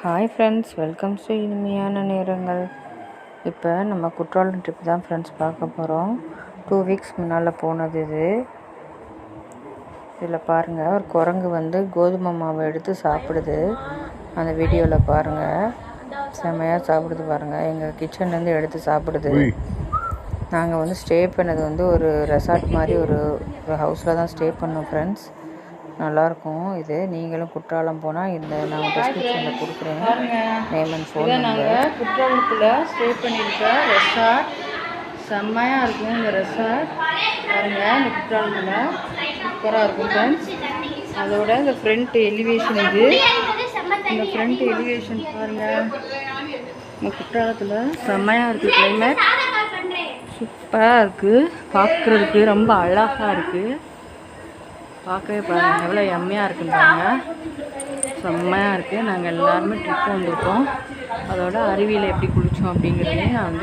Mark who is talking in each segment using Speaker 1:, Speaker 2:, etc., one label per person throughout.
Speaker 1: Hi friends, welcome to இனிமையான நேரங்கள். இப்போ நம்ம குற்றாலம் ட்ரிப் தான் ஃப்ரெண்ட்ஸ் பார்க்க போகிறோம். 2 வீக்ஸ் முன்னால் போனது இது. இதில் பாருங்கள், ஒரு குரங்கு கோதுமை மாவை எடுத்து சாப்பிடுது. அந்த வீடியோவில் பாருங்கள், செம்மையாக சாப்பிடுது பாருங்கள். எங்கள் கிச்சன்லேருந்து எடுத்து சாப்பிடுது. நாங்கள் ஸ்டே பண்ணது ஒரு ரெசார்ட் மாதிரி ஒரு ஹவுஸில் தான் ஸ்டே பண்ணோம் ஃப்ரெண்ட்ஸ். நல்லாயிருக்கும். இது நீங்களும் குற்றாலம் போனால் நான் டிஸ்கிரிப்ஷனில் கொடுக்குறேன் நேம் அண்ட் ஃபோன் நம்பர். நாங்கள் குற்றாலத்தில் ஸ்டே பண்ணியிருக்க ரெசார்ட் செம்மையாக இருக்கும். இந்த ரெசார்ட் பாருங்கள், இந்த குற்றாலத்தில் சூப்பராக இருக்கும் ஃப்ரெண்ட்ஸ். அதோட இந்த ஃப்ரண்ட் எலிவேஷன் இது. இந்த ஃப்ரண்ட் எலிவேஷன் பாருங்கள். இந்த குற்றாலத்தில் செம்மையாக இருக்குது. கிளைமேட் சூப்பராக இருக்குது. பார்க்குறதுக்கு ரொம்ப அழகாக இருக்குது. பார்க்கவே பாருங்கள் எவ்வளோ எம்மையாக இருக்குன்னு பாருங்கள். செம்மையாக இருக்குது. நாங்கள் எல்லாருமே ட்ரிப்பு வந்திருக்கோம். அதோட அருவியில் எப்படி குளித்தோம் அப்படிங்கிறதையும் நான்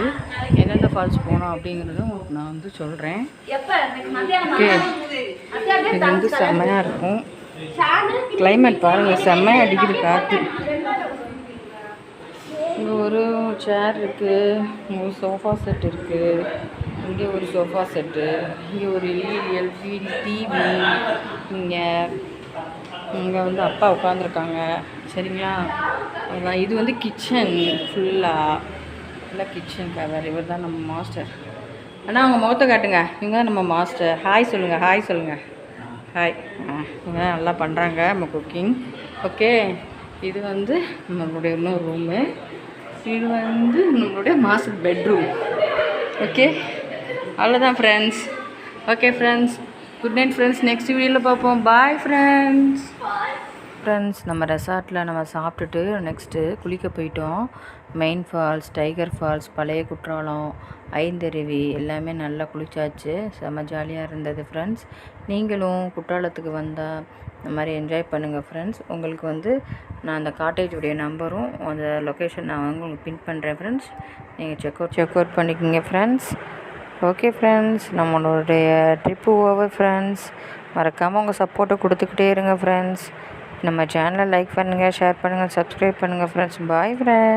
Speaker 1: எந்தெந்த ஃபால்ஸ் போனோம் அப்படிங்கிறதும் நான் சொல்கிறேன். ஓகே, இது செம்மையாக இருக்கும். கிளைமேட் பாருங்கள், செம்மையாக அடிக்குது காற்று. இங்கே ஒரு சேர் இருக்குது, ஒரு சோஃபா செட் இருக்குது, இங்கே ஒரு சோஃபா செட்டு, இங்கே ஒரு எல்இடி டிவி, இங்கே அப்பா உட்காந்துருக்காங்க. சரிங்களா, அதுதான் இது கிச்சன். ஃபுல்லாக கிச்சன் கவர். இவர் தான் நம்ம மாஸ்டர். ஆனால் அவங்க முகத்தை காட்டுங்க. இவங்க தான் நம்ம மாஸ்டர். ஹாய் சொல்லுங்கள், ஹாய் சொல்லுங்கள், ஹாய். இவங்க நல்லா பண்ணுறாங்க நம்ம குக்கிங். ஓகே, இது நம்மளுடைய இன்னொரு ரூமு. இது நம்மளுடைய மாஸ்டர் பெட்ரூம். ஓகே, அவ்வளோதான் friends. Okay friends, good night friends. Next வீடியோவில் பார்ப்போம். Bye friends. நம்ம ரெசார்ட்டில் நம்ம சாப்பிட்டுட்டு நெக்ஸ்ட்டு குளிக்க போயிட்டோம். மெயின் ஃபால்ஸ், டைகர் ஃபால்ஸ், பழைய குற்றாலம், ஐந்தருவி எல்லாமே நல்லா குளிச்சாச்சு. செம்ம ஜாலியாக இருந்தது ஃப்ரெண்ட்ஸ். நீங்களும் குற்றாலத்துக்கு வந்தால் இந்த மாதிரி என்ஜாய் பண்ணுங்கள் ஃப்ரெண்ட்ஸ். உங்களுக்கு நான் அந்த காட்டேஜுடைய நம்பரும் அந்த லொக்கேஷன் நான் உங்களுக்கு பின் பண்ணுறேன் ஃப்ரெண்ட்ஸ். நீங்கள் செக் அவுட் பண்ணிக்கோங்க ஃப்ரெண்ட்ஸ். ஓகே ஃப்ரெண்ட்ஸ், நம்மளுடைய ட்ரிப்பு ஓவர் ஃப்ரெண்ட்ஸ். மறக்காமல் உங்கள் சப்போர்ட்டை கொடுத்துக்கிட்டே இருங்க ஃப்ரெண்ட்ஸ். நம்ம சேனலை லைக் பண்ணுங்கள், ஷேர் பண்ணுங்கள், சப்ஸ்கிரைப் பண்ணுங்கள் ஃப்ரெண்ட்ஸ். Bye friends.